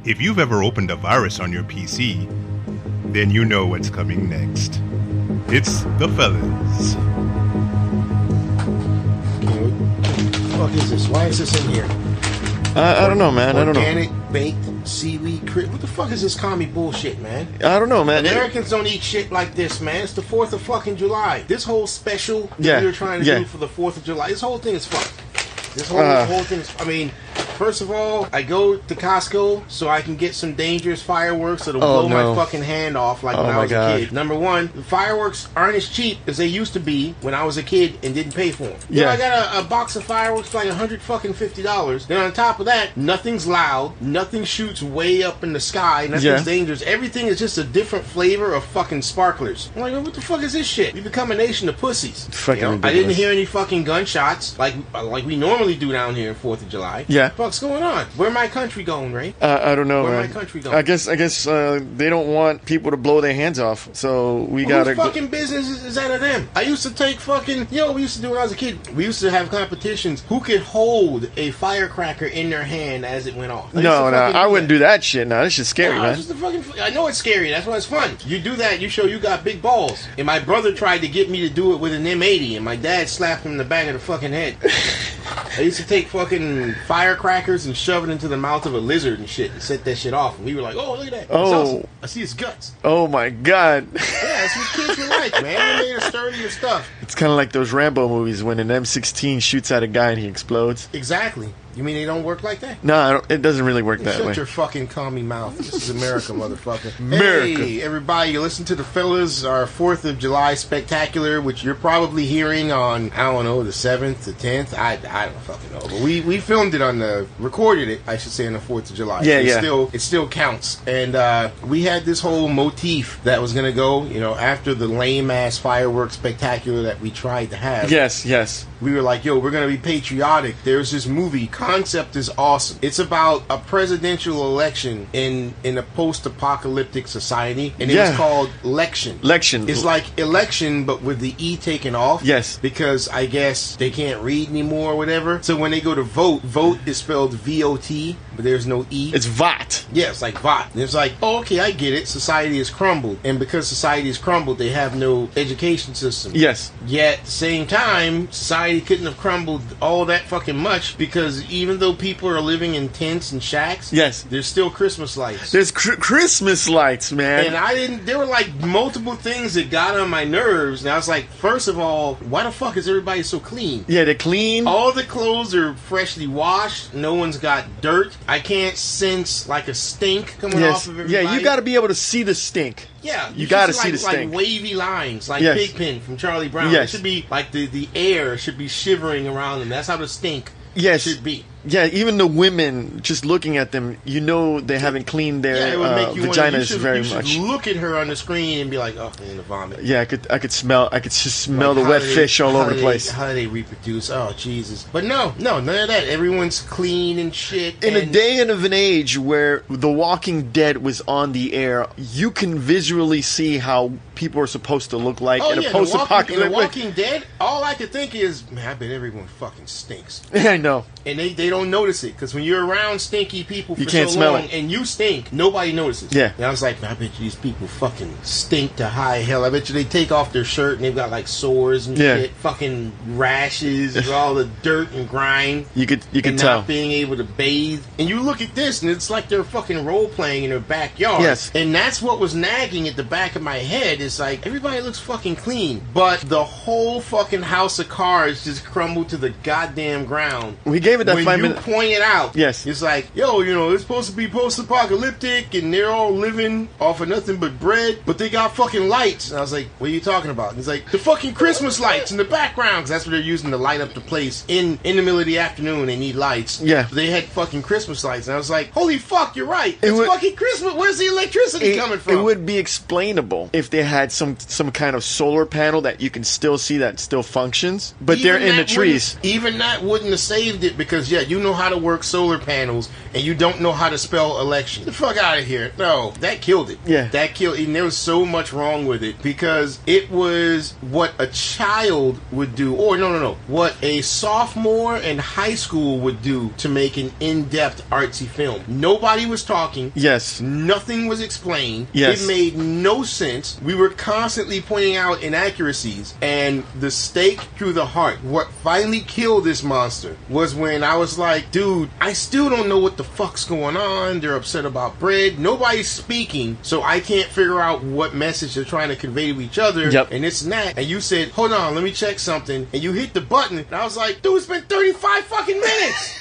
If you've ever opened a virus on your PC, then you know what's coming next. It's the fellas. What is this? Why is this in here? I don't know, man. I don't know. Organic baked seaweed crisp. What the fuck is this commie bullshit, man? I don't know, man. Americans don't eat shit like this, man. It's the 4th of fucking July. This whole special that we were trying to do for the 4th of July, this whole thing is fucked. This whole thing is... I mean... First of all, I go to Costco so I can get some dangerous fireworks that'll blow my fucking hand off like when I was a kid. Number one, the fireworks aren't as cheap as they used to be when I was a kid and didn't pay for them. Yeah, I got a box of fireworks for like $150. Then on top of that, nothing's loud, nothing shoots way up in the sky, nothing's dangerous. Everything is just a different flavor of fucking sparklers. I'm like, what the fuck is this shit? We become a nation of pussies. I didn't hear any fucking gunshots like we normally do down here on 4th of July. Yeah. What's going on? Where my country going, Ray? I don't know, Where man. my country going? I guess they don't want people to blow their hands off, so we gotta. Whose fucking business is that of them? I used to take fucking, we used to do when I was a kid. We used to have competitions who could hold a firecracker in their hand as it went off. No, I wouldn't do that shit. No, that's just scary, man. It's just I know it's scary. That's why it's fun. You do that, you show you got big balls. And my brother tried to get me to do it with an M80, and my dad slapped him in the back of the fucking head. I used to take fucking firecrackers and shove it into the mouth of a lizard and shit and set that shit off. And we were like, oh, look at that. Oh. Awesome. I see his guts. Oh, my God. Yeah, that's what kids were like, man. They made us sturdier stuff. It's kind of like those Rambo movies when an M16 shoots at a guy and he explodes. Exactly. You mean they don't work like that? No, it doesn't really work that way. Shut your fucking commie mouth. This is America, motherfucker. America. Hey, everybody, you listen to the fellas, our 4th of July spectacular, which you're probably hearing on, I don't know, the 7th, the 10th. I don't fucking know. But we filmed it recorded it, I should say, on the 4th of July. Yeah, so it still counts. And we had this whole motif that was going to go, after the lame-ass fireworks spectacular that we tried to have. Yes. We were like, we're going to be patriotic. There's this movie, concept is awesome. It's about a presidential election in a post-apocalyptic society, and it was called Lection. Lection. It's like election, but with the E taken off. Yes. Because I guess they can't read anymore or whatever. So when they go to vote is spelled V-O-T, but there's no E. It's VOT. Yeah, it's like VOT. And it's like, okay, I get it. Society has crumbled. And because society has crumbled, they have no education system. Yes. Yet, at the same time, society couldn't have crumbled all that fucking much because even though people are living in tents and shacks, there's still Christmas lights. There's Christmas lights, man. And there were like multiple things that got on my nerves. And I was like, first of all, why the fuck is everybody so clean? Yeah, they're clean. All the clothes are freshly washed. No one's got dirt. I can't sense like a stink coming off of everybody. Yeah, you got to be able to see the stink. Yeah, you got to see the stink. Like wavy lines, like Pigpen from Charlie Brown. It should be like the air should be shivering around them. That's how the stink should be. Yeah, even the women, just looking at them, they haven't cleaned their vaginas very much. You should look at her on the screen and be like, oh, I'm gonna vomit. Yeah, I could just smell the wet fish all over the place. How do they reproduce? Oh, Jesus. But no, none of that. Everyone's clean and shit. In a day and of an age where The Walking Dead was on the air, you can visually see how people are supposed to look like in a post-apocalyptic. In The Walking Dead, all I could think is, man, I bet everyone fucking stinks. I know. And they don't notice it because when you're around stinky people for you can't so smell long it. and you stink, nobody notices. Yeah. And I was like, man, I bet you these people fucking stink to high hell. I bet you they take off their shirt and they've got like sores and shit, fucking rashes, and all the dirt and grime. You could and tell. Not being able to bathe. And you look at this and it's like they're fucking role playing in their backyard. Yes. And that's what was nagging at the back of my head. It's like everybody looks fucking clean, but the whole fucking house of cards just crumbled to the goddamn ground. We gave it that 5 minutes. Point it out. Yes. It's like, it's supposed to be post-apocalyptic and they're all living off of nothing but bread, but they got fucking lights. And I was like, what are you talking about? And it's like, the fucking Christmas lights in the background, because that's what they're using to light up the place. In the middle of the afternoon, they need lights. Yeah. So they had fucking Christmas lights. And I was like, holy fuck, you're right. It's fucking Christmas. Where's the electricity coming from? It would be explainable if they had some kind of solar panel that you can still see that still functions, but they're in the trees. Even that wouldn't have saved it because, yeah, you know how to work solar panels and you don't know how to spell election. Get the fuck out of here. No, that killed it. Yeah. That killed it. And there was so much wrong with it because it was what a child would do, or no, what a sophomore in high school would do to make an in-depth artsy film. Nobody was talking. Yes. Nothing was explained. Yes. It made no sense. We were constantly pointing out inaccuracies, and the stake through the heart. What finally killed this monster was when I was like, dude, I still don't know what the fuck's going on. They're upset about bread. Nobody's speaking, so I can't figure out what message they're trying to convey to each other. Yep. And it's not. And you said, hold on, let me check something. And you hit the button, and I was like, dude, it's been 35 fucking minutes.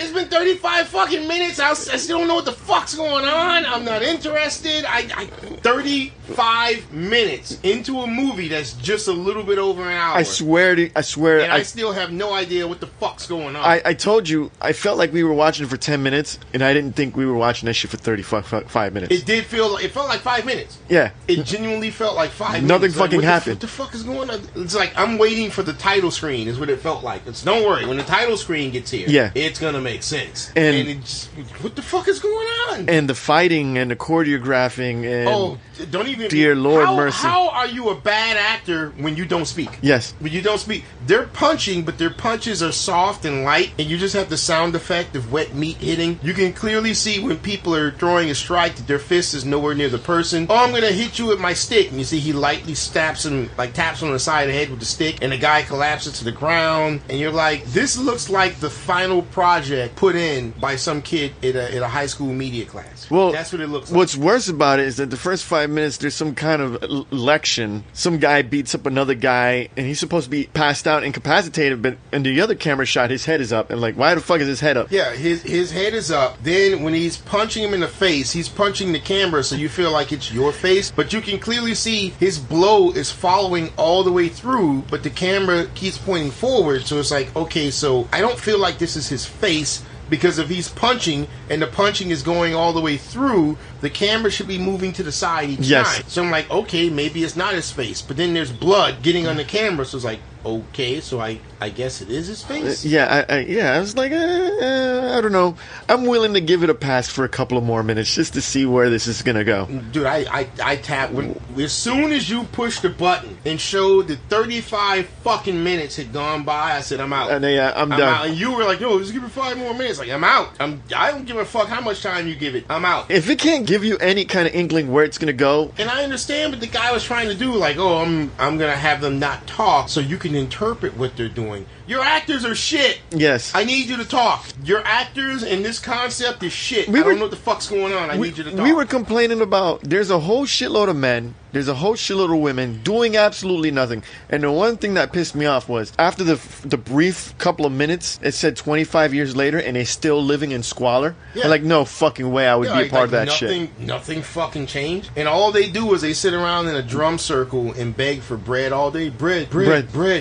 It's been 35 fucking minutes. I still don't know what the fuck's going on. I'm not interested. 35 minutes into a movie that's just a little bit over an hour. I swear. And I still have no idea what the fuck's going on. I told you, I felt like we were watching for 10 minutes, and I didn't think we were watching that shit for 35 minutes. It felt like 5 minutes. Yeah. It genuinely felt like 5 minutes. Nothing fucking happened. What the fuck is going on? It's like I'm waiting for the title screen is what it felt like. Don't worry, when the title screen gets here, it's gonna make sense. And it just, what the fuck is going on? And the fighting and the choreographing and don't even. Dear Lord mercy. How are you a bad actor when you don't speak? Yes. When you don't speak, they're punching, but their punches are soft and light, and you just have the sound effect of wet meat hitting. You can clearly see when people are throwing a strike that their fist is nowhere near the person. Oh, I'm gonna hit you with my stick, and you see he lightly taps on the side of the head with the stick, and the guy collapses to the ground, and you're like, this looks like the final project put in by some kid in a high school media class. Well, that's what it looks like. What's worse about it is that the first 5 minutes there's some kind of lection. Some guy beats up another guy, and he's supposed to be passed out, incapacitated, but in the other camera shot, his head is up, and like, why the fuck is his head up? Yeah, his head is up. Then when he's punching him in the face, he's punching the camera, so you feel like it's your face, but you can clearly see his blow is following all the way through, but the camera keeps pointing forward, so it's like, okay, so I don't feel like this is his face, because if he's punching and the punching is going all the way through, the camera should be moving to the side each time. So I'm like, okay, maybe it's not his face. But then there's blood getting on the camera, so it's like, okay, so I guess it is his face? I was like, I don't know. I'm willing to give it a pass for a couple of more minutes just to see where this is going to go. Dude, I tapped. As soon as you pushed the button and showed that 35 fucking minutes had gone by, I said, I'm out. And I'm done. Out. And you were like, yo, just give it 5 more minutes. Like, I'm out. I don't give a fuck how much time you give it. I'm out. If it can't give you any kind of inkling where it's going to go. And I understand what the guy was trying to do. Like, oh, I'm going to have them not talk so you can interpret what they're doing. Your actors are shit. Yes. I need you to talk. Your actors and this concept is shit. I don't know what the fuck's going on. I need you to talk. We were complaining about there's a whole shitload of men, there's a whole shitload of women doing absolutely nothing. And the one thing that pissed me off was after the brief couple of minutes, it said 25 years later and they're still living in squalor. Yeah. I'm like, no fucking way I would be a part of that shit. Nothing fucking changed. And all they do is they sit around in a drum circle and beg for bread all day. Bread.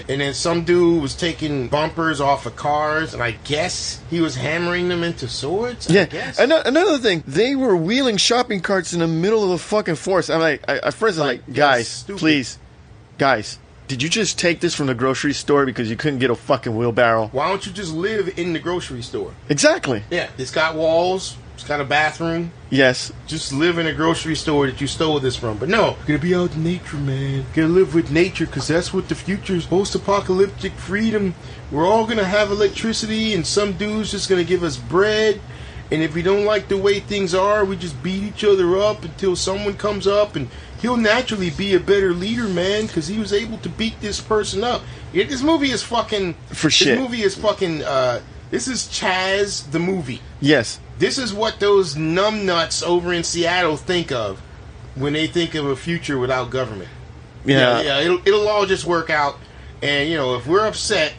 And then some dude was taking bumpers off of cars, and I guess he was hammering them into swords. I guess. Another thing, they were wheeling shopping carts in the middle of the fucking forest. I'm like, at first I'm like, guys, please, guys, did you just take this from the grocery store because you couldn't get a fucking wheelbarrow? Why don't you just live in the grocery store? Exactly. Yeah, it's got walls. It's got a bathroom. Yes. Just live in a grocery store that you stole this from. But no, gonna be out in nature, man. Gonna live with nature, because that's what the future is. Post-apocalyptic freedom. We're all gonna have electricity, and some dude's just gonna give us bread. And if we don't like the way things are, we just beat each other up until someone comes up, and he'll naturally be a better leader, man, because he was able to beat this person up. Yeah, this movie is fucking... For shit. This movie is fucking... this is Chaz the movie. Yes. This is what those numbnuts over in Seattle think of when they think of a future without government. Yeah, it'll all just work out. And, you know, if we're upset,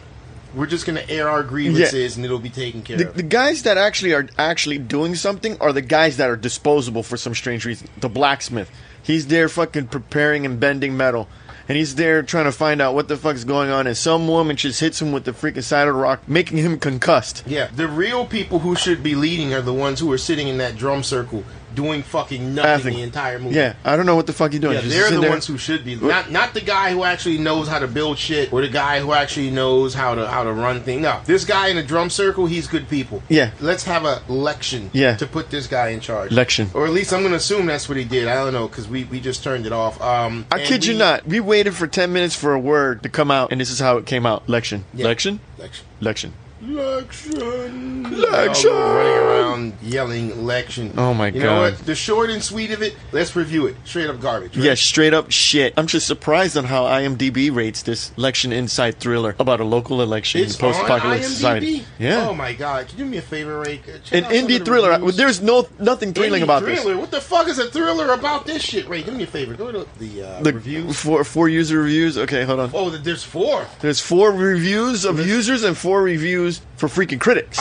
we're just going to air our grievances and it'll be taken care of. The guys that are actually doing something are the guys that are disposable for some strange reason. The blacksmith. He's there fucking preparing and bending metal. And he's there trying to find out what the fuck's going on, and some woman just hits him with the freaking side of the rock, making him concussed. Yeah, the real people who should be leading are the ones who are sitting in that drum circle, doing fucking nothing the entire movie. Yeah, I don't know what the fuck you're doing. Yeah, they're the ones who should be. Not the guy who actually knows how to build shit, or the guy who actually knows how to run things. No, this guy in the drum circle, he's good people. Yeah. Let's have a Lection to put this guy in charge. Lection. Or at least I'm going to assume that's what he did. I don't know, because we just turned it off. I kid you not. We waited for 10 minutes for a word to come out, and this is how it came out. Lection. Yeah. Lection? Lection. Lection. Lection. Lection. Running around yelling Lection. Oh my god. You know what? The short and sweet of it, let's review it. Straight up garbage. Right? Yeah, straight up shit. I'm just surprised on how IMDb rates this Lection inside thriller about a local election in post-apocalyptic society. Yeah. Oh my god. Can you do me a favor, Ray? An indie thriller. There's nothing thrilling about this. What the fuck is a thriller about this shit, Ray? Do me a favor. Go to the reviews. Four user reviews. Okay, hold on. Oh, there's 4. There's 4 reviews of users and 4 reviews for freaking critics.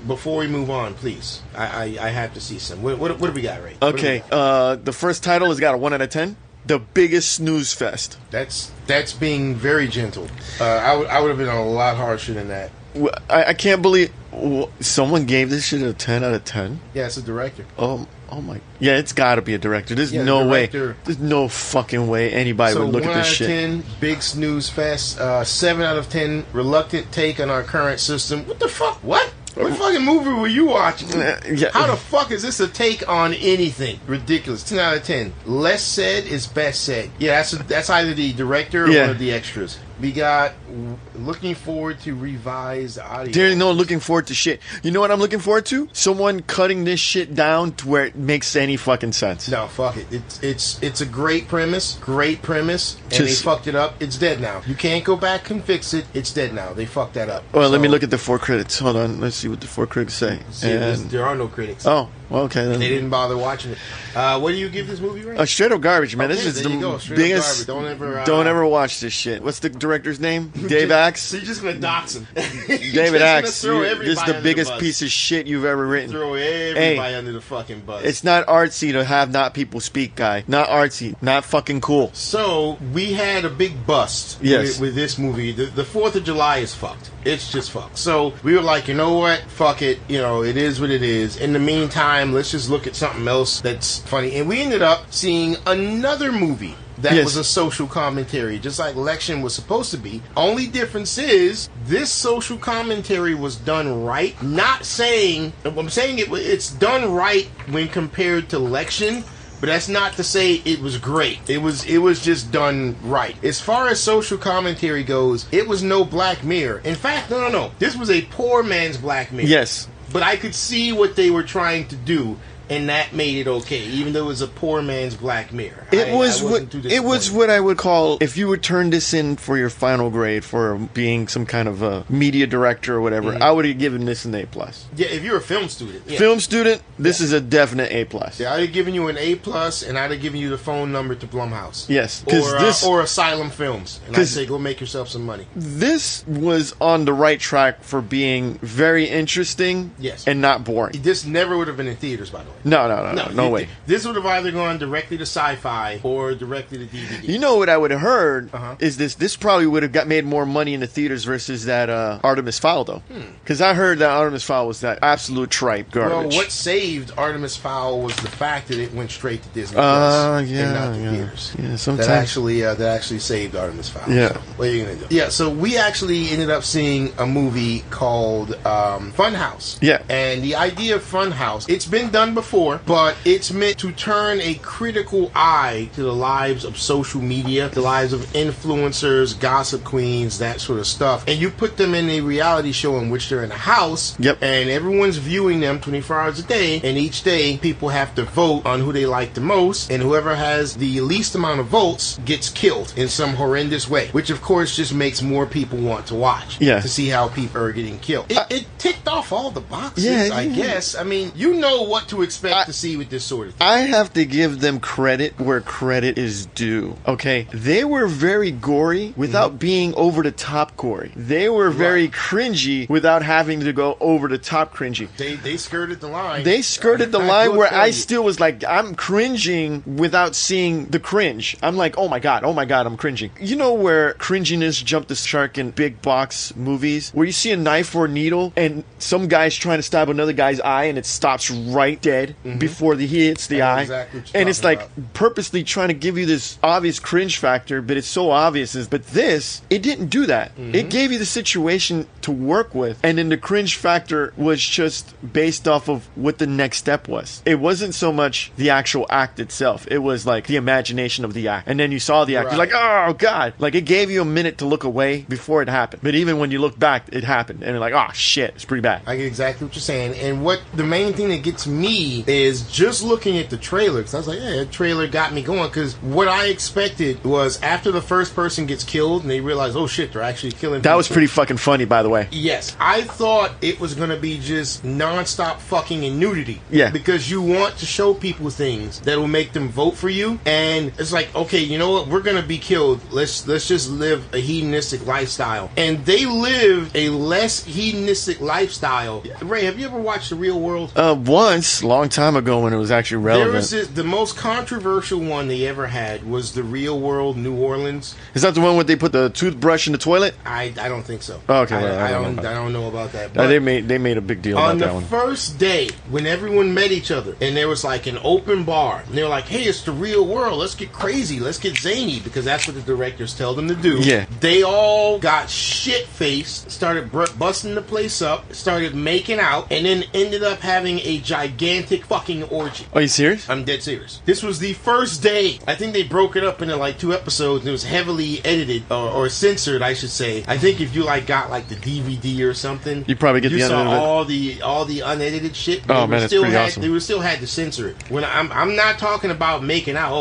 Before we move on, please, I have to see some. What do we got, Ray? Okay, the first title has got a 1 out of 10. The biggest snooze fest. That's being very gentle. I would have been a lot harsher than that. I can't believe someone gave this shit a 10 out of 10. Yeah, it's a director. Oh my. Yeah, it's got to be a director. There's no way. There's no fucking way anybody would look at this shit. 1 out of 10, big snooze fest. 7 out of 10, reluctant take on our current system. What the fuck? What? What fucking movie were you watching? Yeah. How the fuck is this a take on anything? Ridiculous. 10 out of 10. Less said is best said. Yeah, that's either the director or one of the extras. We got looking forward to revised audio. There's no looking forward to shit. You know what I'm looking forward to? Someone cutting this shit down to where it makes any fucking sense. No, fuck it. It's a great premise, and they fucked it up. It's dead now. You can't go back and fix it. It's dead now. They fucked that up. Well, let me look at the 4 critics. Hold on. Let's see what the 4 critics say. There are no critics. Oh, well, okay. Then. They didn't bother watching it. What do you give this movie, Ray? Straight up garbage, man. Okay, this is the biggest. Don't ever watch this shit. What's the director's name? Dave Axe. So you're just gonna dox him. David Axe. This is the biggest piece of shit you've ever written. Throw everybody under the fucking bus. It's not artsy to have not people speak, guy. Not artsy. Not fucking cool. So we had a big bust with this movie. The 4th of July is fucked. It's just fucked. So we were like, you know what? Fuck it. You know, it is what it is. In the meantime, let's just look at something else that's funny. And we ended up seeing another movie that was a social commentary, just like Lection was supposed to be. Only difference is this social commentary was done right. Not saying, I'm saying it's done right when compared to Lection. But that's not to say it was great. It was just done right. As far as social commentary goes, it was no Black Mirror. In fact, no. This was a poor man's Black Mirror. Yes. But I could see what they were trying to do, and that made it okay, even though it was a poor man's Black Mirror. It was what I would call, if you would turn this in for your final grade for being some kind of a media director or whatever, I would have given this an A+. Yeah, if you're a film student. Yeah. Film student, this is a definite A+. Yeah, I'd have given you an A+, and I'd have given you the phone number to Blumhouse. Yes. Or Asylum Films. And I'd say, go make yourself some money. This was on the right track for being very interesting and not boring. This never would have been in theaters, by the way. No way. This would have either gone directly to Sci-Fi or directly to DVD. You know what I would have heard is this probably would have made more money in the theaters versus that Artemis Fowl, though. Because I heard that Artemis Fowl was that absolute tripe garbage. Well, what saved Artemis Fowl was the fact that it went straight to Disney Plus and not to theaters. Yeah, sometimes that actually saved Artemis Fowl. Yeah. So what are you gonna do? Yeah, so we actually ended up seeing a movie called Funhouse. Yeah. And the idea of Funhouse, it's been done before, but it's meant to turn a critical eye to the lives of social media, the lives of influencers, gossip queens, that sort of stuff. And you put them in a reality show in which they're in a house, and everyone's viewing them 24 hours a day, and each day people have to vote on who they like the most, and whoever has the least amount of votes gets killed in some horrendous way, which of course just makes more people want to watch to see how people are getting killed. It ticked off all the boxes, I guess. I mean, you know what to expect to see with this sort of thing. I have to give them credit where credit is due. Okay, they were very gory without being over the top gory. They were very cringy without having to go over the top cringy. They skirted the line. They skirted the line where I still was like, I'm cringing without seeing the cringe. I'm like, oh my god, I'm cringing. You know where cringiness jumped the shark in big box movies, where you see a knife or a needle and some guy's trying to stab another guy's eye and it stops right dead head before he hits the eye. Exactly and it's like purposely trying to give you this obvious cringe factor, but it's so obvious. But this, it didn't do that. It gave you the situation to work with, and then the cringe factor was just based off of what the next step was. It wasn't so much the actual act itself. It was like the imagination of the act. And then you saw the act, you're like, oh God. Like, it gave you a minute to look away before it happened. But even when you look back, it happened. And you're like, oh shit, it's pretty bad. I get exactly what you're saying. And what the main thing that gets me is just looking at the trailer, because I was like, yeah, the trailer got me going, because what I expected was after the first person gets killed and they realize, oh shit, they're actually killing people. That was pretty fucking funny, by the way. Yes. I thought it was going to be just non-stop fucking and nudity. Yeah. Because you want to show people things that will make them vote for you. And it's like, okay, you know what? We're going to be killed. Let's just live a hedonistic lifestyle. And they lived a less hedonistic lifestyle. Ray, have you ever watched The Real World? Once, a long time ago when it was actually relevant. There was the most controversial one they ever had was The Real World New Orleans. Is that the one where they put the toothbrush in the toilet? I don't think so. Oh, okay. I don't know about that. But they made a big deal about that one. On the first day, when everyone met each other, and there was like an open bar, and they were like, hey, it's The Real World. Let's get crazy. Let's get zany, because that's what the directors tell them to do. Yeah. They all got shit-faced, started busting the place up, started making out, and then ended up having a gigantic fucking orgy. Are you serious? I'm dead serious. This was the first day. I think they broke it up into like 2 episodes, and it was heavily edited or censored, I should say. I think if you like got like the DVD or something, you probably get the unedited. All the unedited shit. Oh man, that's pretty awesome. They would still had to censor it. When I'm not talking about making out.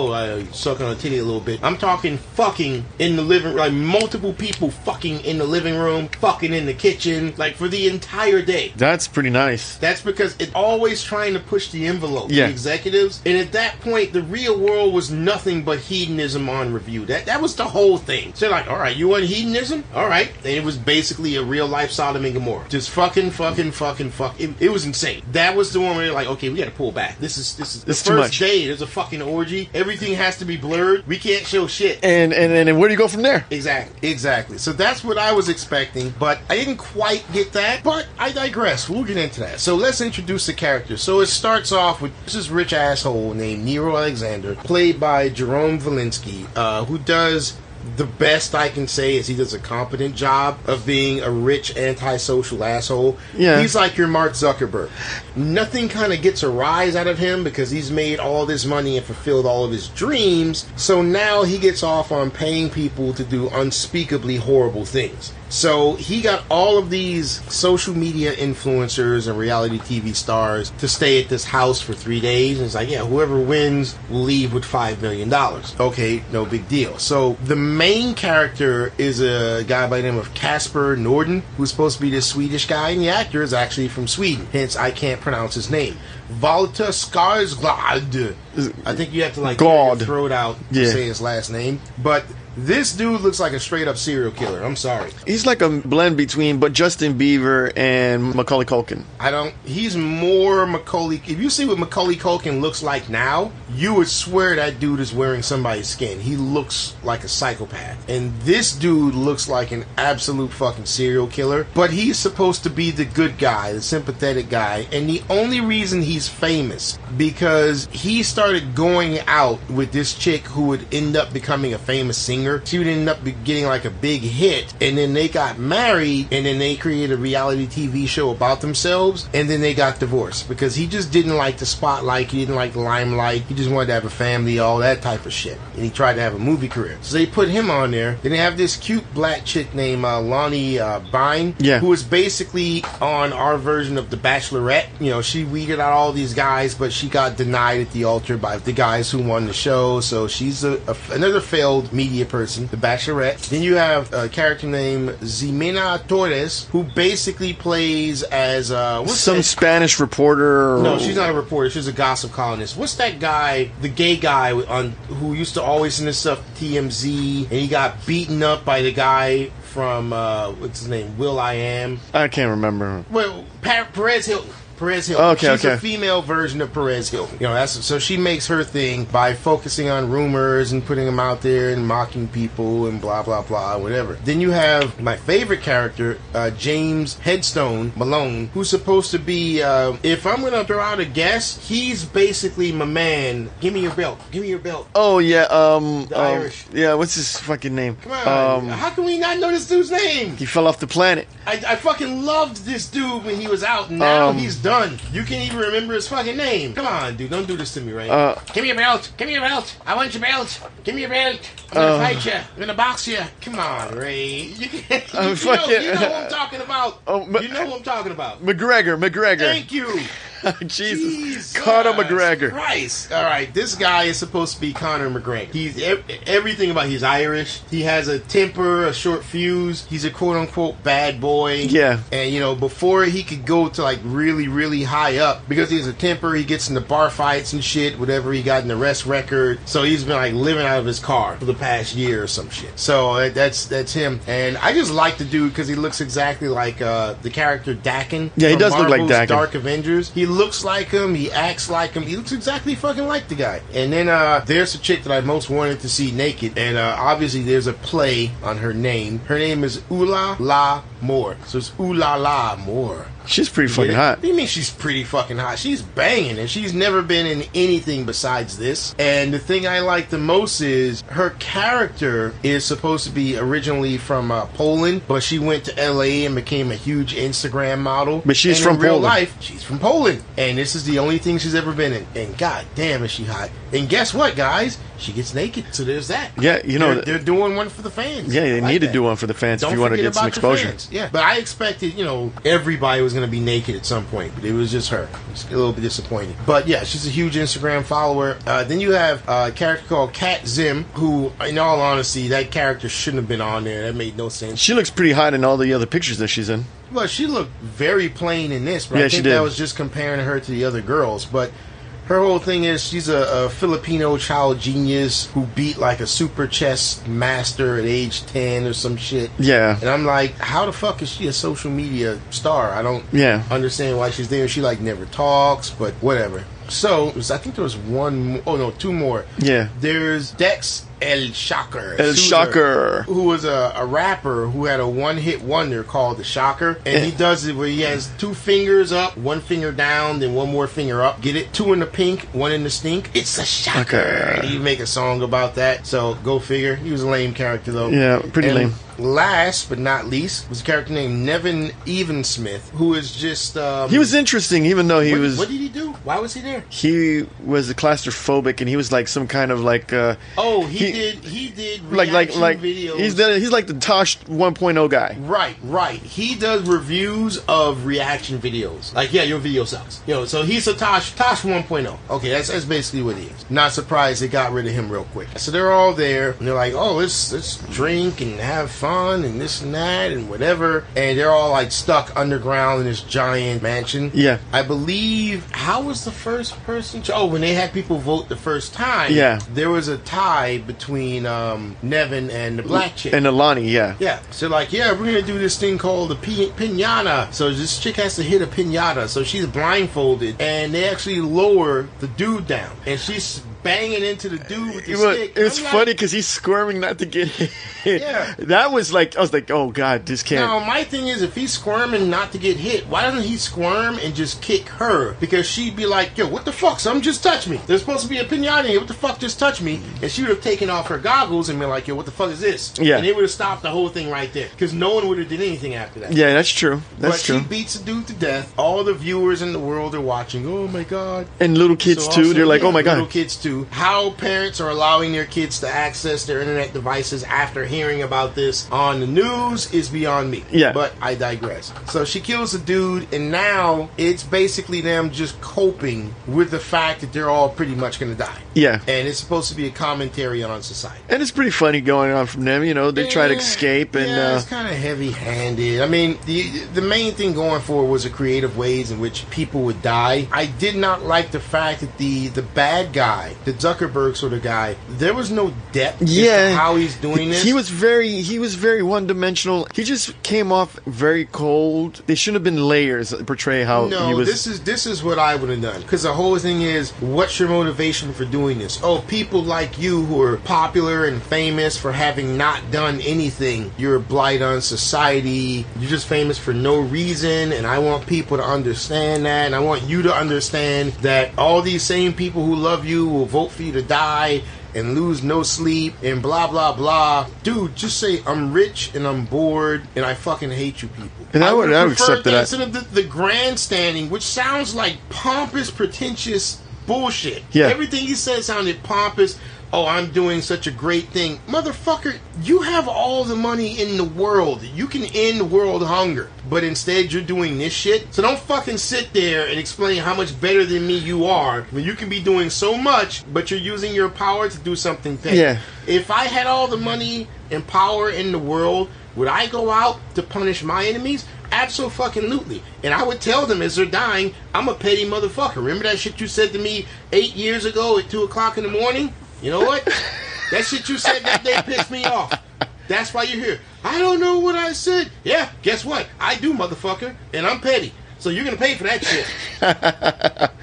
Sucking on a titty a little bit. I'm talking fucking in the living room, like multiple people fucking in the living room, fucking in the kitchen, like for the entire day. That's pretty nice. That's because it's always trying to push the envelope. Yeah. The executives, and at that point, The Real World was nothing but hedonism on review. That was the whole thing. So they're like, all right, you want hedonism? All right. And it was basically a real life Sodom and Gomorrah. Just fucking. It was insane. That was the one where they're like, okay, we got to pull back. This is the first day. There's a fucking orgy. Everything has to be blurred. We can't show shit. And where do you go from there? Exactly. So that's what I was expecting, but I didn't quite get that. But I digress. We'll get into that. So let's introduce the characters. So it starts off with this rich asshole named Nero Alexander, played by Jerome Valinsky, who does the best I can say is he does a competent job of being a rich antisocial asshole. Yeah. He's like your Mark Zuckerberg. Nothing kind of gets a rise out of him because he's made all this money and fulfilled all of his dreams. So now he gets off on paying people to do unspeakably horrible things. So he got all of these social media influencers and reality TV stars to stay at this house for 3 days. And it's like, yeah, whoever wins will leave with $5 million. Okay, no big deal. So the main character is a guy by the name of Casper Norden, who's supposed to be this Swedish guy, and the actor is actually from Sweden. Hence, I can't pronounce his name. Valter Skarsgård. I think you have to like God. throw it out to say his last name. But this dude looks like a straight up serial killer. I'm sorry. He's like a blend between Justin Bieber and Macaulay Culkin. He's more Macaulay. If you see what Macaulay Culkin looks like now, you would swear that dude is wearing somebody's skin. He looks like a psychopath. And this dude looks like an absolute fucking serial killer. But he's supposed to be the good guy, the sympathetic guy. And the only reason he's famous because he started going out with this chick who would end up becoming a famous singer. She would end up getting like a big hit, and then they got married, and then they created a reality TV show about themselves, and then they got divorced because he just didn't like the spotlight, he didn't like the limelight, he just wanted to have a family, all that type of shit, and he tried to have a movie career. So they put him on there. Then they have this cute black chick named Lonnie Bine, who is basically on our version of The Bachelorette. You know, she weeded out all these guys, but she got denied at the altar by the guys who won the show, so she's another failed media person, The Bachelorette. Then you have a character named Ximena Torres, who basically plays as Spanish reporter. No, she's not a reporter. She's a gossip columnist. What's that guy, the gay guy who used to always send this stuff to TMZ, and he got beaten up by the guy from what's his name, Will I Am? I can't remember. Well, Perez Hilton. Perez Hilton. Okay, She's a female version of Perez Hilton. You know, so she makes her thing by focusing on rumors and putting them out there and mocking people and blah blah blah, whatever. Then you have my favorite character, James Headstone Malone, who's supposed to be, if I'm gonna throw out a guess, he's basically my man. Give me your belt. Give me your belt. Oh yeah, the Irish. Yeah, what's his fucking name? Come on. How can we not know this dude's name? He fell off the planet. I fucking loved this dude when he was out, and now he's done. You can't even remember his fucking name. Come on, dude, don't do this to me, Ray. Give me your belt. Give me your belt. I want your belt. Give me your belt. I'm gonna fight you. I'm gonna box you. Come on, Ray. You know who I'm talking about. You know who I'm talking about. McGregor. Thank you. Jesus. Conor McGregor. Christ. All right, this guy is supposed to be Conor McGregor. He's everything about. He's Irish. He has a temper, a short fuse. He's a quote unquote bad boy. Yeah. And you know, before he could go to like really, really high up, because he has a temper, he gets into bar fights and shit. Whatever he got in the arrest record. So he's been like living out of his car for the past year or some shit. So that's him. And I just like the dude because he looks exactly like the character Daken. Yeah, he does Marvel's look like Daken. Dark Avengers. He looks like him. He acts like him. He looks exactly fucking like the guy. And then there's a chick that I most wanted to see naked. And obviously there's a play on her name. Her name is Ula La Moore. So it's Ula La Moore. She's pretty fucking hot. What do you mean she's pretty fucking hot? She's banging, and she's never been in anything besides this. And the thing I like the most is her character is supposed to be originally from Poland, but she went to LA and became a huge Instagram model. But she's and from in real Poland. life, she's from Poland. And this is the only thing she's ever been in. And god damn is she hot. And guess what, guys? She gets naked, so there's that. Yeah, you know they're doing one for the fans. Yeah, they like need to that. do one for the fans Don't if you want to forget get some about the exposure. fans. Yeah, but I expected, you know, everybody was going to be naked at some point, but it was just her. It's a little bit disappointing. But yeah, she's a huge Instagram follower. Then you have a character called Kat Zim, who, in all honesty, that character shouldn't have been on there. That made no sense. She looks pretty hot in all the other pictures that she's in. Well, she looked very plain in this, but Yeah, I she think did. that was just comparing her to the other girls. But her whole thing is she's a Filipino child genius who beat like a super chess master at age 10 or some shit. Yeah. And I'm like, how the fuck is she a social media star? I don't understand why she's there. She like never talks, but whatever. So, I think there was two more. Yeah. There's Dex El Shocker. El Shocker. Who was a rapper who had a one-hit wonder called The Shocker. And he does it where he has two fingers up, one finger down, then one more finger up. Get it? Two in the pink, one in the stink. It's a shocker. And he'd make a song about that. So, go figure. He was a lame character, though. Yeah, pretty lame. Last but not least was a character named Nevin Evensmith, who is just... he was interesting, even though he was... What did he do? Why was he there? He was claustrophobic, and he was like some kind of like... he did reaction videos. He's like the Tosh 1.0 guy. Right. He does reviews of reaction videos. Like, yeah, your video sucks. You know, so he's a Tosh 1.0. Okay, that's basically what he is. Not surprised they got rid of him real quick. So they're all there, and they're like, oh, let's drink and have fun and this and that and whatever. And they're all like stuck underground in this giant mansion. Yeah. I believe, how was the first person? When they had people vote the first time, there was a tie between Nevin and the black chick. And Alani, yeah. Yeah. So like, we're going to do this thing called the pinata. So this chick has to hit a pinata. So she's blindfolded, and they actually lower the dude down. And she's banging into the dude with the stick. It was funny because he's squirming not to get hit. Yeah. That was like, I was like, oh god, this can't. Now, my thing is, if he's squirming not to get hit, why doesn't he squirm and just kick her? Because she'd be like, yo, what the fuck? Something just touched me. There's supposed to be a pinata here. What the fuck just touched me? And she would have taken off her goggles and been like, yo, what the fuck is this? Yeah. And they would have stopped the whole thing right there. Because no one would have did anything after that. Yeah, that's true. That's true. She beats the dude to death. All the viewers in the world are watching. Oh my god. And little kids too. They're like, oh my god. Little kids too. How parents are allowing their kids to access their internet devices after hearing about this on the news is beyond me. Yeah. But I digress. So she kills the dude, and now it's basically them just coping with the fact that they're all pretty much going to die. Yeah. And it's supposed to be a commentary on society. And it's pretty funny going on from them. You know, they try to escape, and it's kind of heavy-handed. I mean, the main thing going for was the creative ways in which people would die. I did not like the fact that the bad guy the Zuckerberg sort of guy, there was no depth to how he's doing this. He was very one-dimensional. He just came off very cold. They shouldn't have been layers that portray how he was. This is what I would have done. Because the whole thing is, what's your motivation for doing this? Oh, people like you who are popular and famous for having not done anything. You're a blight on society. You're just famous for no reason, and I want people to understand that, and I want you to understand that all these same people who love you will vote for you to die and lose no sleep and blah blah blah. Dude, just say I'm rich and I'm bored and I fucking hate you people. And I would accept that instead of the grandstanding, which sounds like pompous, pretentious bullshit. Yeah. Everything he said sounded pompous. Oh, I'm doing such a great thing. Motherfucker, you have all the money in the world. You can end world hunger. But instead, you're doing this shit. So don't fucking sit there and explain how much better than me you are when you can be doing so much, but you're using your power to do something big. Yeah. If I had all the money and power in the world, would I go out to punish my enemies? Absolutely. And I would tell them as they're dying, I'm a petty motherfucker. Remember that shit you said to me 8 years ago at 2 o'clock in the morning? You know what? That shit you said that day pissed me off. That's why you're here. I don't know what I said. Yeah, guess what? I do, motherfucker. And I'm petty. So you're going to pay for that shit.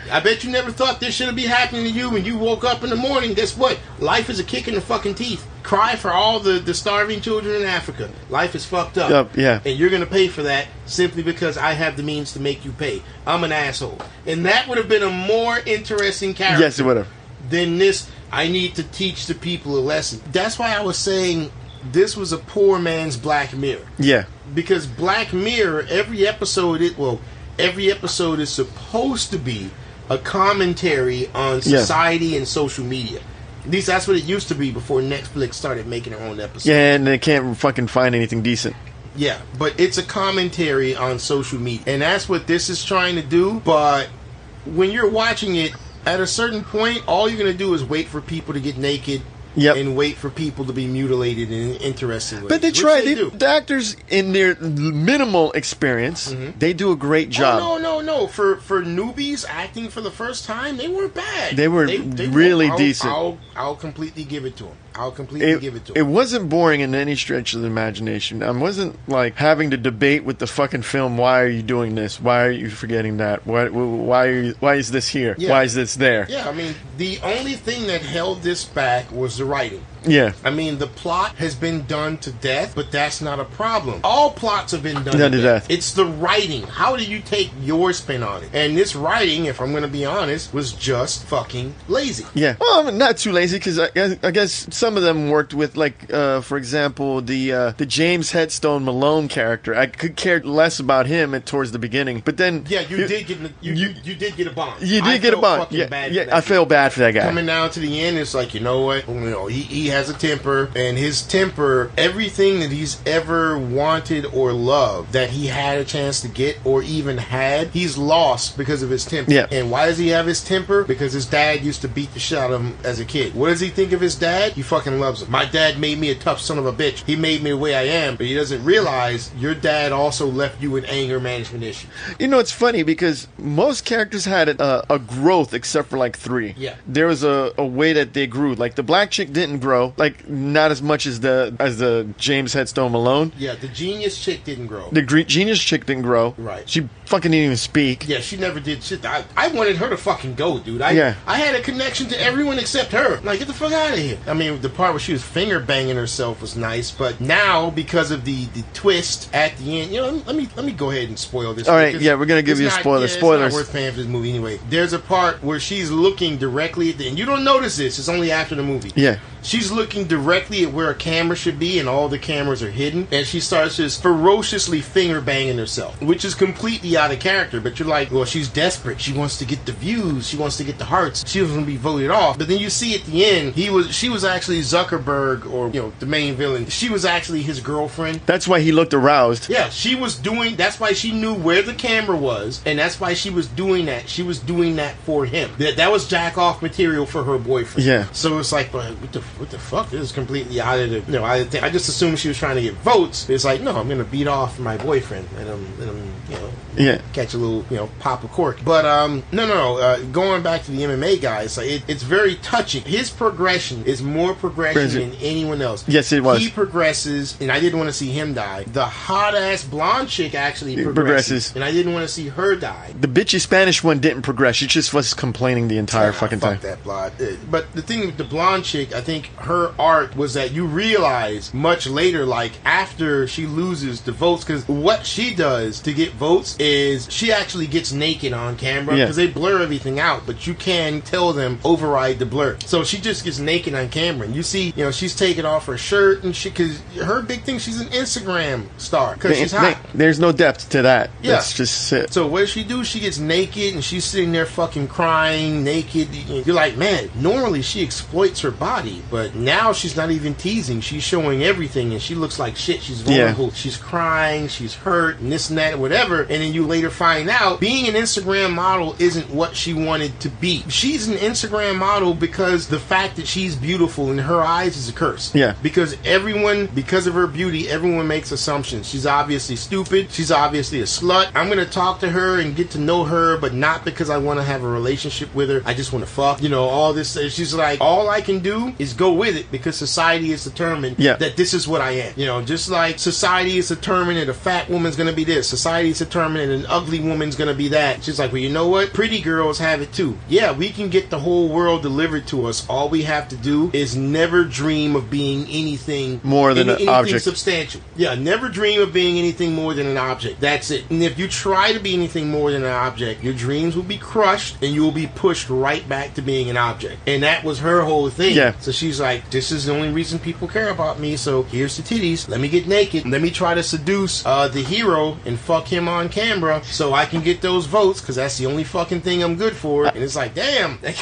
I bet you never thought this should be happening to you when you woke up in the morning. Guess what? Life is a kick in the fucking teeth. Cry for all the starving children in Africa. Life is fucked up. Yep, yeah. And you're going to pay for that simply because I have the means to make you pay. I'm an asshole. And that would have been a more interesting character. Yes, it would have. Than this, I need to teach the people a lesson. That's why I was saying this was a poor man's Black Mirror. Yeah. Because Black Mirror, every episode is supposed to be a commentary on society and social media. At least that's what it used to be before Netflix started making their own episodes. Yeah, and they can't fucking find anything decent. Yeah, but it's a commentary on social media. And that's what this is trying to do. But when you're watching it, at a certain point, all you're going to do is wait for people to get naked and wait for people to be mutilated in interesting ways. But they try. The actors, in their minimal experience, they do a great job. Oh, no. For newbies acting for the first time, they weren't bad. They were really decent. I'll completely give it to them. It wasn't boring in any stretch of the imagination. I wasn't like having to debate with the fucking film. Why are you doing this? Why are you forgetting that? Why is this here? Yeah. Why is this there? Yeah, I mean, the only thing that held this back was the writing. Yeah. I mean, the plot has been done to death, but that's not a problem. All plots have been done to death. It's the writing. How do you take your spin on it? And this writing, if I'm going to be honest, was just fucking lazy. Yeah. Well, I'm not too lazy because I guess some of them worked with, like, for example, the James Headstone Malone character. I could care less about him towards the beginning, but then you did get a bond. You did get a bond. Yeah. I feel bad for that guy. Coming down to the end, it's like, you know what? He has a temper, and his temper, everything that he's ever wanted or loved that he had a chance to get or even had, he's lost because of his temper. Yeah. And why does he have his temper? Because his dad used to beat the shit out of him as a kid. What does he think of his dad? He fucking loves him. My dad made me a tough son of a bitch. He made me the way I am, but he doesn't realize your dad also left you with anger management issues. You know, it's funny because most characters had a growth except for like 3. Yeah. There was a way that they grew. Like the black chick didn't grow. Like not as much as the James Headstone Malone. Yeah, the genius chick didn't grow. The genius chick didn't grow. Right. She fucking didn't even speak. Yeah, she never did shit. I wanted her to fucking go, dude. I had a connection to everyone except her. Like, get the fuck out of here. I mean, the part where she was finger banging herself was nice, but now because of the twist at the end, you know, let me go ahead and spoil this. All right, yeah, we're gonna give you a spoiler. Spoilers. It's not worth paying for this movie anyway. There's a part where she's looking directly at the, and you don't notice this. It's only after the movie. Yeah. She's looking directly at where a camera should be, and all the cameras are hidden, and she starts just ferociously finger banging herself, which is completely out of character. But you're like, well, she's desperate. She wants to get the views. She wants to get the hearts. She was going to be voted off. But then you see at the end, she was actually Zuckerberg, or the main villain. She was actually his girlfriend. That's why he looked aroused. Yeah, that's why she knew where the camera was, and that's why she was doing that. She was doing that for him. That was jack off material for her boyfriend. Yeah. So it's like, what the what the fuck? This is completely out of the, I just assumed she was trying to get votes. It's like, no, I'm gonna beat off my boyfriend and I'm catch a little, pop a cork. But going back to the MMA guys, it's very touching. His progression is more progression than anyone else. Yes, it was. He progresses, and I didn't want to see him die. The hot ass blonde chick actually progresses, and I didn't want to see her die. The bitchy Spanish one didn't progress. She just was complaining the entire fucking time. Fuck that blonde. But the thing with the blonde chick, I think her arc was that you realize much later, like after she loses the votes, because what she does to get votes is she actually gets naked on camera, because they blur everything out, but you can tell them override the blur. So she just gets naked on camera, and you see, she's taking off her shirt and shit, because her big thing, she's an Instagram star, because she's hot. There's no depth to that. Yeah. That's just it. So what does she do? She gets naked, and she's sitting there fucking crying, naked. You're like, man, normally she exploits her body, but now she's not even teasing. She's showing everything, and she looks like shit. She's vulnerable. Yeah. She's crying, she's hurt, and this and that, whatever. And then you later find out being an Instagram model isn't what she wanted to be. She's an Instagram model because the fact that she's beautiful in her eyes is a curse. Yeah. Because because of her beauty, everyone makes assumptions. She's obviously stupid. She's obviously a slut. I'm going to talk to her and get to know her, but not because I want to have a relationship with her. I just want to fuck. All this. She's like, all I can do is go with it because society is determined that this is what I am. Just like society is determined that a fat woman's going to be this. Society is determined that an ugly woman's going to be that. She's like, well, you know what? Pretty girls have it too. Yeah, we can get the whole world delivered to us. All we have to do is never dream of being anything more than an object. Substantial. Yeah, never dream of being anything more than an object. That's it. And if you try to be anything more than an object, your dreams will be crushed and you will be pushed right back to being an object. And that was her whole thing. Yeah. So she's like, this is the only reason people care about me, so here's the titties. Let me get naked. Let me try to seduce the hero and fuck him on camera so I can get those votes, because that's the only fucking thing I'm good for. And it's like, damn, that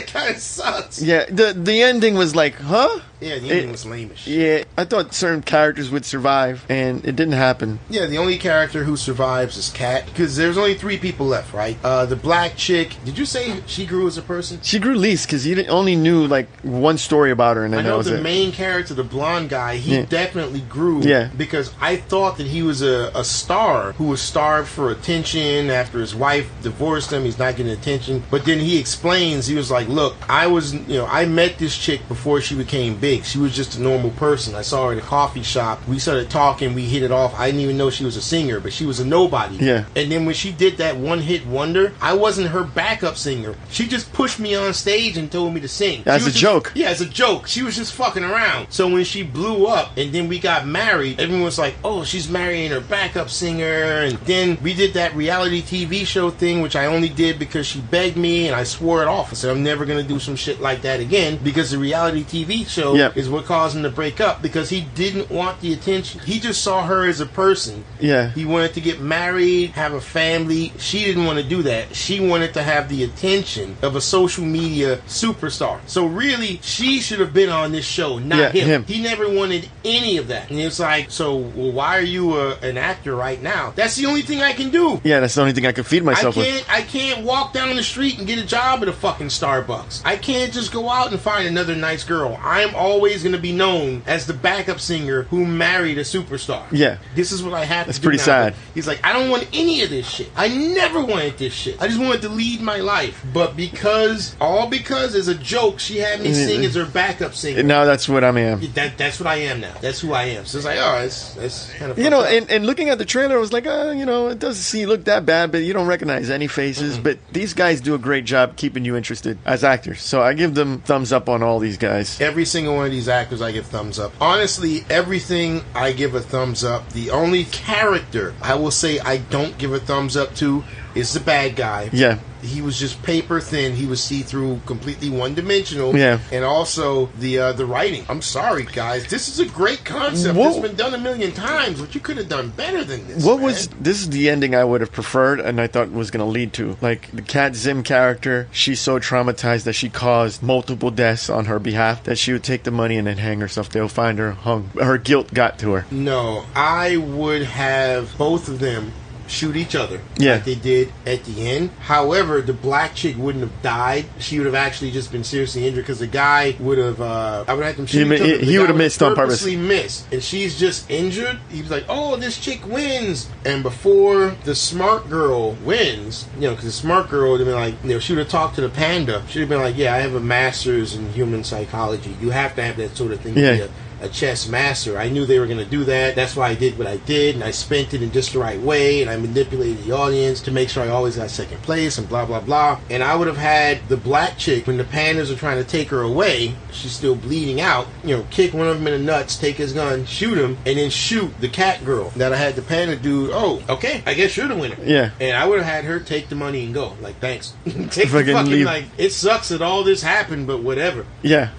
kind of sucks. Yeah, the ending was like, huh? Yeah, the ending was lame as shit. Yeah, I thought certain characters would survive, and it didn't happen. Yeah, the only character who survives is Kat, because there's only 3 people left, right? The black chick, did you say she grew as a person? She grew least, because you only knew, like, one story about her, and then that was it. I know the main character, the blonde guy, he definitely grew, because I thought that he was a star who was starved for attention after his wife divorced him. He's not getting attention. But then he explains, he was like, look, I met this chick before she became big. She was just a normal person. I saw her at a coffee shop. We started talking. We hit it off. I didn't even know she was a singer, but she was a nobody. Yeah. And then when she did that one-hit wonder, I wasn't her backup singer. She just pushed me on stage and told me to sing. As a joke. Yeah, as a joke. She was just fucking around. So when she blew up and then we got married, everyone was like, oh, she's marrying her backup singer. And then we did that reality TV show thing, which I only did because she begged me, and I swore it off. I said, I'm never going to do some shit like that again, because the reality TV show is what caused him to break up, because he didn't want the attention. He just saw her as a person. Yeah. He wanted to get married, have a family. She didn't want to do that. She wanted to have the attention of a social media superstar. So really, she should have been on this show, not him. He never wanted any of that. And it's like, so why are you an actor right now? That's the only thing I can do. Yeah, that's the only thing I can feed myself with. I can't walk down the street and get a job at a fucking Starbucks. I can't just go out and find another nice girl. I'm always going to be known as the backup singer who married a superstar. Yeah. This is what I have to do. That's pretty now. sad. He's like, I don't want any of this shit. I never wanted this shit. I just wanted to lead my life. But because as a joke, she had me sing as her backup singer. Now that's what I am. That's what I am now. That's who I am. So it's like, oh, that's kind of and looking at the trailer, I was like, it doesn't look that bad, but you don't recognize any faces. Mm-hmm. But these guys do a great job keeping you interested as actors. So I give them thumbs up on all these guys. Every single one of these actors I give thumbs up. Honestly, everything I give a thumbs up. The only character I will say I don't give a thumbs up to is the bad guy. Yeah. He was just paper thin. He was see-through, completely one-dimensional. Yeah. And also the writing. I'm sorry, guys. This is a great concept. It's been done a million times, but you could have done better than this. This is the ending I would have preferred, and I thought was going to lead to. Like, the Kat Zim character, she's so traumatized that she caused multiple deaths on her behalf that she would take the money and then hang herself. They'll find her hung. Her guilt got to her. No, I would have both of them shoot each other. Yeah. Like they did at the end. However, the black chick wouldn't have died. She would have actually just been seriously injured because the guy would have. I would have them shoot each other. He would have missed on purpose. Missed, and she's just injured. He was like, "Oh, this chick wins." And before the smart girl wins, because the smart girl would have been like, she would have talked to the panda. She'd have been like, "Yeah, I have a master's in human psychology. You have to have that sort of thing to be a chess master. I knew they were going to do that. That's why I did what I did, and I spent it in just the right way, and I manipulated the audience to make sure I always got second place, and blah, blah, blah." And I would have had the black chick, when the pandas are trying to take her away, she's still bleeding out, kick one of them in the nuts, take his gun, shoot him, and then shoot the cat girl. That I had the panda dude, "Oh, okay, I guess you're the winner." Yeah. And I would have had her take the money and go. Like, thanks. Take the fucking, like, it sucks that all this happened, but whatever. Yeah.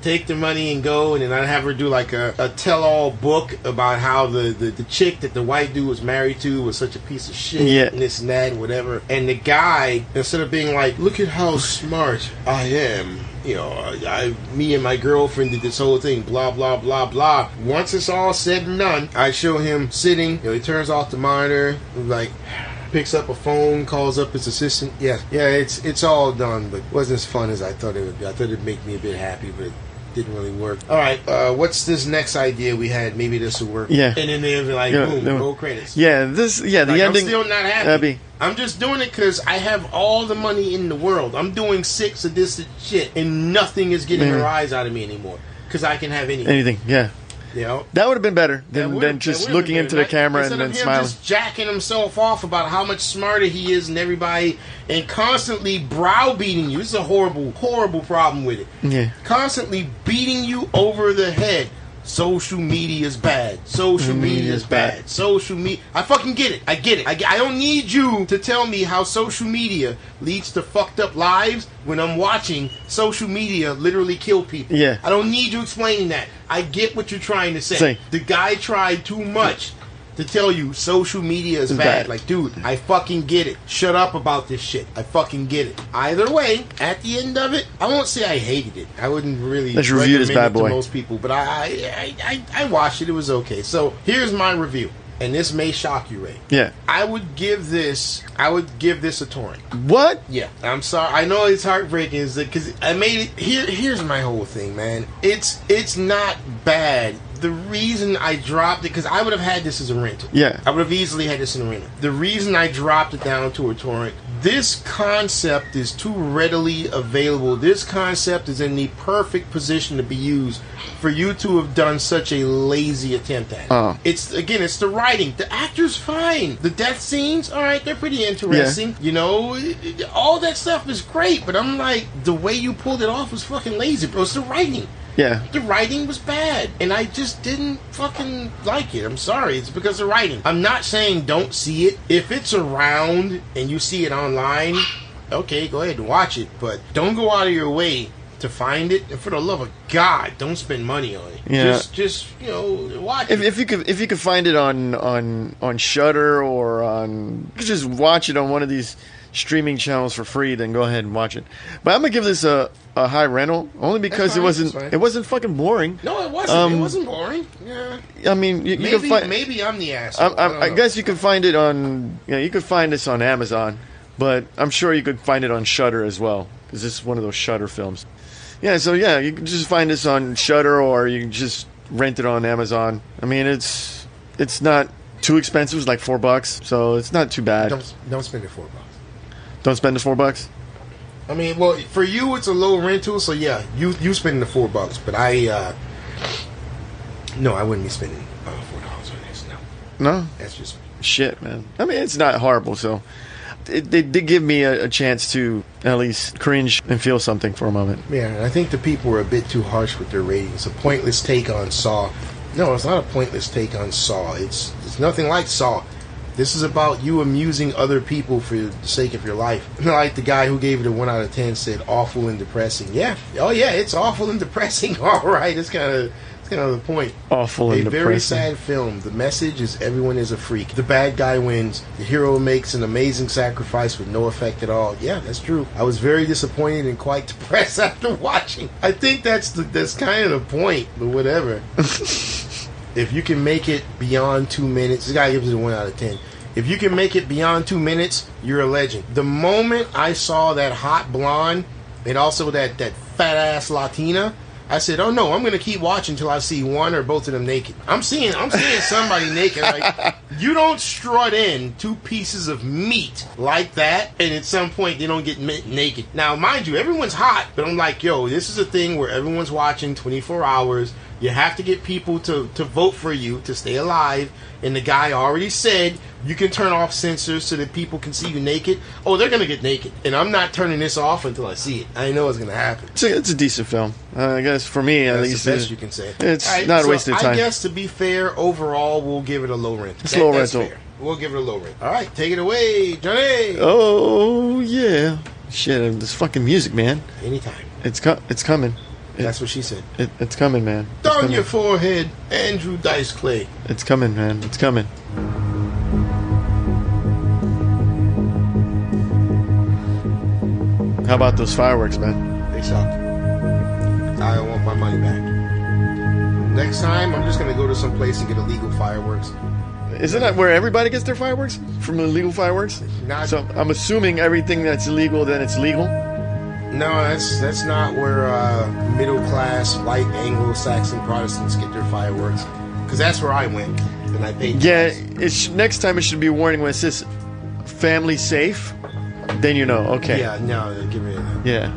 Take the money and go, and then I'd have her do like a tell-all book about how the chick that the white dude was married to was such a piece of shit, and this and that and whatever. And the guy, instead of being like, "Look at how smart I am, me and my girlfriend did this whole thing, blah, blah, blah, blah." Once it's all said and done, I show him sitting, he turns off the monitor, like, picks up a phone, calls up his assistant. Yeah, it's all done, but it wasn't as fun as I thought it would be. I thought it'd make me a bit happy, but didn't really work. All right, what's this next idea we had? Maybe this will work. Yeah. And then they'll be like, boom, roll credits. Yeah, the ending. I'm still not happy. I'm just doing it because I have all the money in the world. I'm doing 6 of this shit, and nothing is getting a rise out of me anymore because I can have anything. Anything, yeah. That would have been better than just looking into the camera and then smiling. Just jacking himself off about how much smarter he is than everybody, and constantly browbeating you. This is a horrible, horrible problem with it. Yeah. Constantly beating you over the head. Social media is bad. Social media is bad. Social media. I fucking get it. I get it. I don't need you to tell me how social media leads to fucked up lives when I'm watching social media literally kill people. Yeah. I don't need you explaining that. I get what you're trying to say. The guy tried too much to tell you social media is bad. Like, dude, I fucking get it. Shut up about this shit. I fucking get it. Either way, at the end of it, I won't say I hated it. I wouldn't really recommend it to most people, but I watched it. It was okay. So here's my review. And this may shock you, Ray. Yeah. I would give this a torrent. What? Yeah. I'm sorry. I know it's heartbreaking because I made it. Here's my whole thing, man. It's not bad. The reason I dropped it, because I would have had this as a rental. Yeah. I would have easily had this in a rental. The reason I dropped it down to a torrent, this concept is too readily available. This concept is in the perfect position to be used for you to have done such a lazy attempt at it. It's the writing. The actor's fine. The death scenes, all right, they're pretty interesting. Yeah. All that stuff is great, but I'm like, the way you pulled it off was fucking lazy, bro. It's the writing. Yeah. The writing was bad, and I just didn't fucking like it. I'm sorry. It's because of writing. I'm not saying don't see it. If it's around and you see it online, okay, go ahead and watch it, but don't go out of your way to find it. And for the love of God, don't spend money on it. Yeah. Just watch it. If you could find it on Shudder or on, you could just watch it on one of these streaming channels for free, then go ahead and watch it. But I'm gonna give this a high rental only because it wasn't fucking boring. No, it wasn't. It wasn't boring. Yeah. I mean, you can find. Maybe I'm the asshole. I guess you can find it on. You could find this on Amazon, but I'm sure you could find it on Shudder as well because this is one of those Shudder films. Yeah. So yeah, you can just find this on Shudder or you can just rent it on Amazon. I mean, it's not too expensive. It's like $4, so it's not too bad. Don't spend the $4. Don't spend the $4. I mean, well, for you it's a low rental, so yeah, you spending the $4, but no, I wouldn't be spending $4 on this. No, that's just shit, man. I mean, it's not horrible, so they did give me a chance to at least cringe and feel something for a moment. Yeah, I think the people were a bit too harsh with their ratings. A pointless take on Saw. No, it's not a pointless take on Saw. It's nothing like Saw. This is about you amusing other people for the sake of your life. Like the guy who gave it a 1 out of 10 said, awful and depressing. Yeah. Oh, yeah, it's awful and depressing. All right, it's kind of the point. Awful and depressing. A very sad film. The message is everyone is a freak. The bad guy wins. The hero makes an amazing sacrifice with no effect at all. Yeah, that's true. I was very disappointed and quite depressed after watching. I think that's kind of the point, but whatever. If you can make it beyond 2 minutes, this guy gives it a 1 out of 10. If you can make it beyond 2 minutes, you're a legend. The moment I saw that hot blonde and also that fat ass Latina, I said, "Oh no, I'm gonna keep watching until I see one or both of them naked." I'm seeing somebody naked. Like, you don't strut in 2 pieces of meat like that, and at some point they don't get naked. Now, mind you, everyone's hot, but I'm like, yo, this is a thing where everyone's watching 24 hours. You have to get people to vote for you to stay alive. And the guy already said you can turn off censors so that people can see you naked. Oh, they're going to get naked. And I'm not turning this off until I see it. I know it's going to happen. It's a decent film. I guess for me, at least. That's the best you can say. It's not a waste of time. I guess, to be fair, overall, we'll give it a low rent. It's low rental. Fair. We'll give it a low rent. All right, take it away, Johnny. Oh, yeah. Shit, this fucking music, man. Anytime. It's coming. That's what she said. It's coming, man. On your forehead, Andrew Dice Clay. It's coming, man. It's coming. How about those fireworks, man? They sucked. I want my money back. Next time, I'm just going to go to some place and get illegal fireworks. Isn't that where everybody gets their fireworks? From illegal fireworks? So I'm assuming everything that's illegal, then it's legal? No, that's not where middle-class, white, Anglo-Saxon Protestants get their fireworks. Because that's where I went, and I paid. Yeah, next time it should be a warning when it says family safe. Then you know, okay. Yeah, no, get rid of that. Yeah.